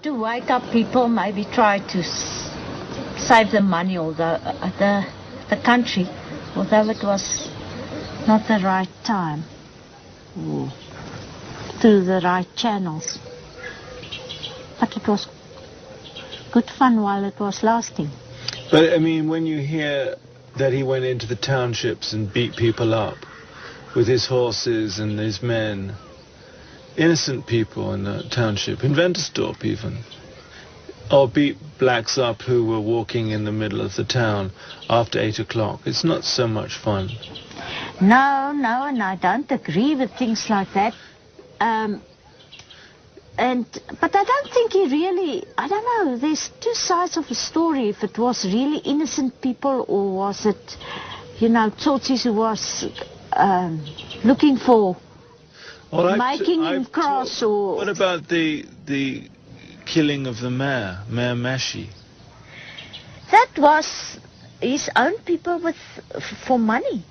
To wake up people, maybe try to save the money or the country, although it was not the right time, through the right channels. But it was good fun while it was lasting. But, I mean, when you hear that he went into the townships and beat people up with his horses and his men, innocent people in the township, in Ventersdorp even, or beat blacks up who were walking in the middle of the town after 8 o'clock. It's not so much fun. No, and I don't agree with things like that. But I don't think he really, I don't know, there's two sides of the story. If it was really innocent people, or was it, Tsotsis who was looking for making him cross, or... What about the killing of the Mayor Mashi? That was his own people for money.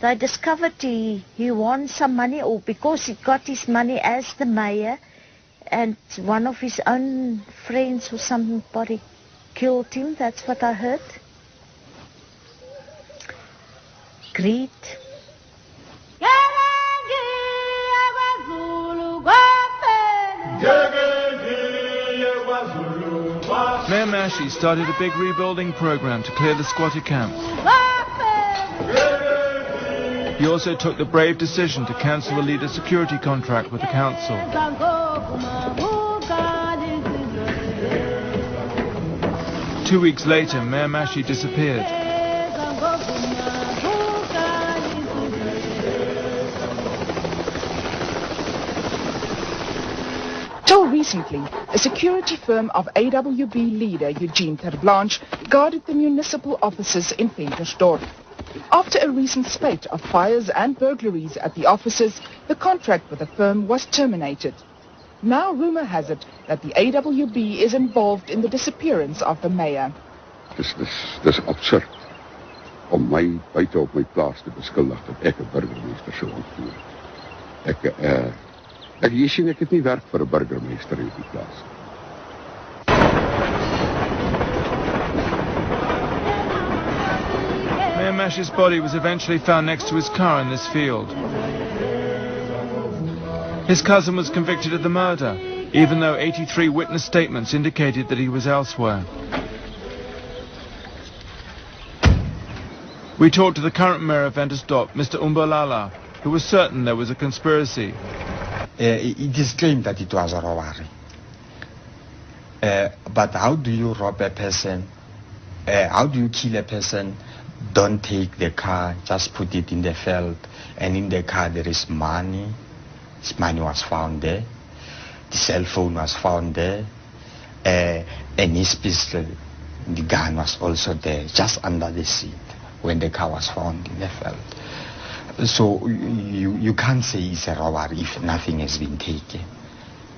They discovered he won some money, or because he got his money as the mayor, and one of his own friends or somebody killed him. That's what I heard. Greed. Mayor Mashi started a big rebuilding program to clear the squatter camps. He also took the brave decision to cancel the leader security contract with the council. 2 weeks later, Mayor Mashi disappeared. Till recently, a security firm of AWB leader Eugène Terre'Blanche guarded the municipal offices in Ventersdorp. After a recent spate of fires and burglaries at the offices, the contract with the firm was terminated. Now rumor has it that the AWB is involved in the disappearance of the mayor. Dis absurd om my buite op my plaas te beskuldig dat ek 'n burgemeester sou ontvoer. Jy sien ek het nie werk vir 'n burgemeester hier op die plaas. Mayor Mashi's body was eventually found next to his car in this field. His cousin was convicted of the murder, even though 83 witness statements indicated that he was elsewhere. We talked to the current mayor of Ventersdorp, Mr. Umbalala, who was certain there was a conspiracy. It is claimed that it was a robbery. But how do you rob a person? How do you kill a person? Don't take the car, just put it in the field, and in the car there is money. This money was found there. The cell phone was found there. And his pistol, the gun was also there, just under the seat when the car was found in the field. So you can't say it's a robbery if nothing has been taken.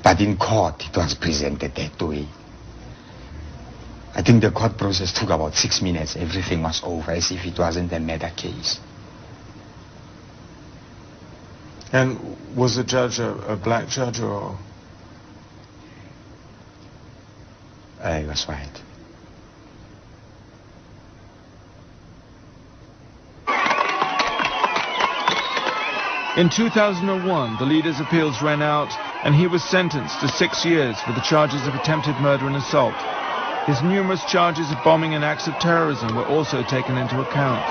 But in court it was presented that way. I think the court process took about 6 minutes. Everything was over, as if it wasn't a murder case. And was the judge a black judge or? He was white. In 2001, the leader's appeals ran out, and he was sentenced to 6 years for the charges of attempted murder and assault. His numerous charges of bombing and acts of terrorism were also taken into account.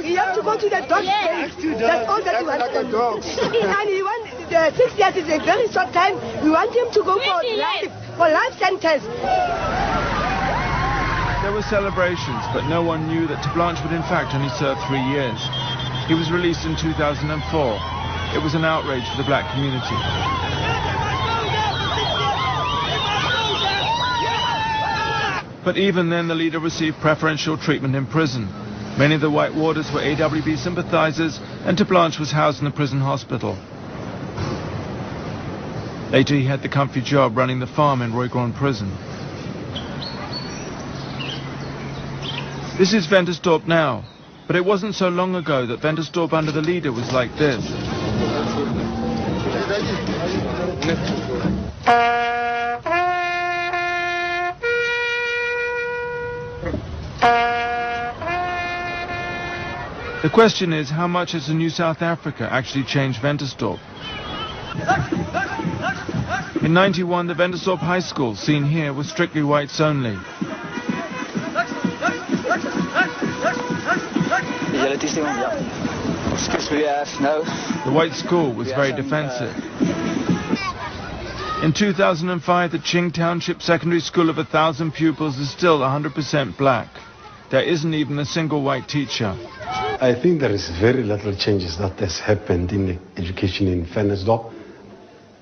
You have to go to the dog place. That's all that you want to do. And you want, 6 years is a very short time. We want him to go for life sentence. There were celebrations, but no one knew that Terre'Blanche would in fact only serve 3 years. He was released in 2004. It was an outrage for the black community. But even then, the leader received preferential treatment in prison. Many of the white warders were AWB sympathizers, and Terre'Blanche was housed in the prison hospital. Later, he had the comfy job running the farm in Roygron prison. This is Ventersdorp now, but it wasn't so long ago that Ventersdorp under the leader was like this. The question is, how much has the new South Africa actually changed Ventersdorp? In '91, the Ventersdorp High School, seen here, was strictly whites only. The white school was very defensive. In 2005, the Ching Township Secondary School of 1,000 pupils is still 100% black. There isn't even a single white teacher. I think there is very little changes that has happened in the education in Ventersdorp,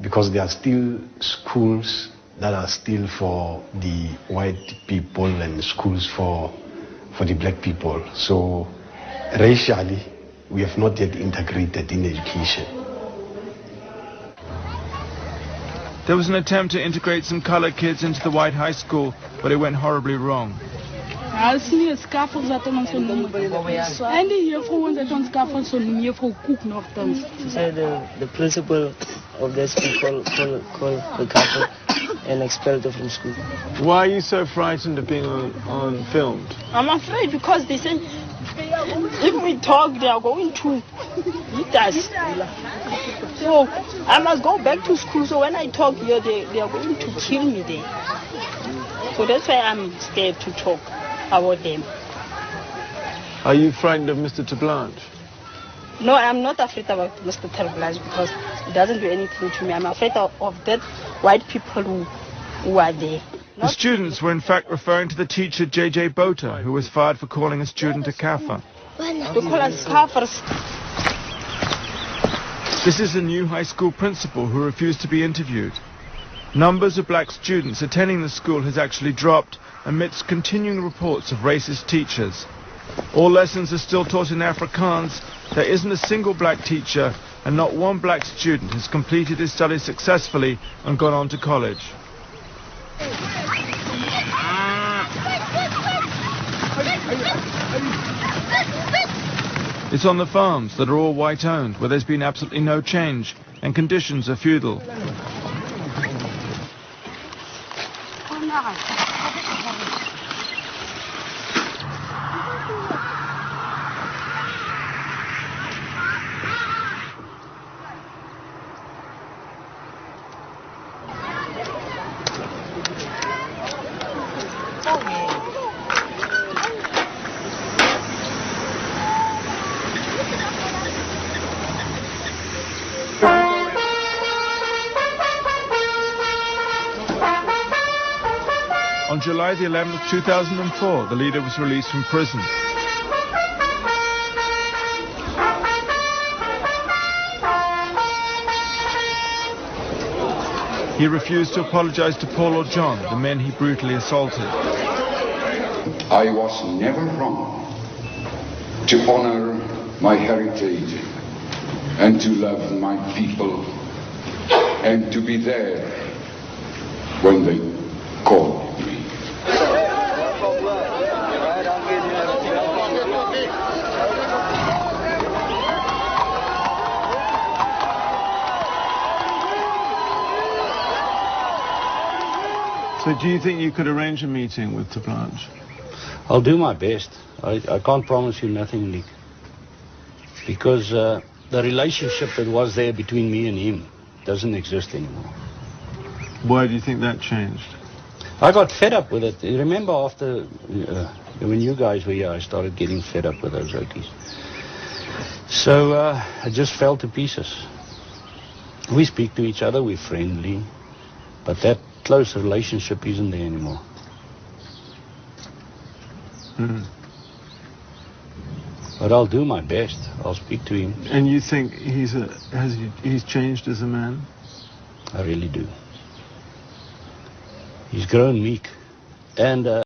because there are still schools that are still for the white people and schools for the black people. So racially, we have not yet integrated in education. There was an attempt to integrate some colored kids into the white high school, but it went horribly wrong. And here for ones that on scaffolds on here for cook nothings. So the principal of this school called the couple and expelled her from school. Why are you so frightened of being on filmed? I'm afraid because they say if we talk they are going to eat us. So I must go back to school, so when I talk here they are going to kill me there. So that's why I'm scared to talk about them. Are you frightened of Mr. Terre'Blanche? No, I'm not afraid about Mr. Terre'Blanche because he doesn't do anything to me. I'm afraid of that white people who are there. The students were in fact referring to the teacher J.J. Botha, who was fired for calling a student a kafir. They call us kafirs. This is the new high school principal who refused to be interviewed. Numbers of black students attending the school has actually dropped amidst continuing reports of racist teachers. All lessons are still taught in Afrikaans. There isn't a single black teacher, and not one black student has completed his studies successfully and gone on to college. It's on the farms that are all white-owned, where there's been absolutely no change, and conditions are feudal. On July the 11th, 2004, the leader was released from prison. He refused to apologize to Paul or John, the men he brutally assaulted. I was never wrong to honor my heritage and to love my people and to be there when they called me. So do you think you could arrange a meeting with Terre'Blanche? I'll do my best. I can't promise you nothing, Nick. Because the relationship that was there between me and him doesn't exist anymore. Why do you think that changed? I got fed up with it. Remember after, when you guys were here, I started getting fed up with those Okies. So I just fell to pieces. We speak to each other, we're friendly, but that close relationship isn't there anymore. But I'll do my best. I'll speak to him. And you think he's changed as a man? I really do. He's grown meek. And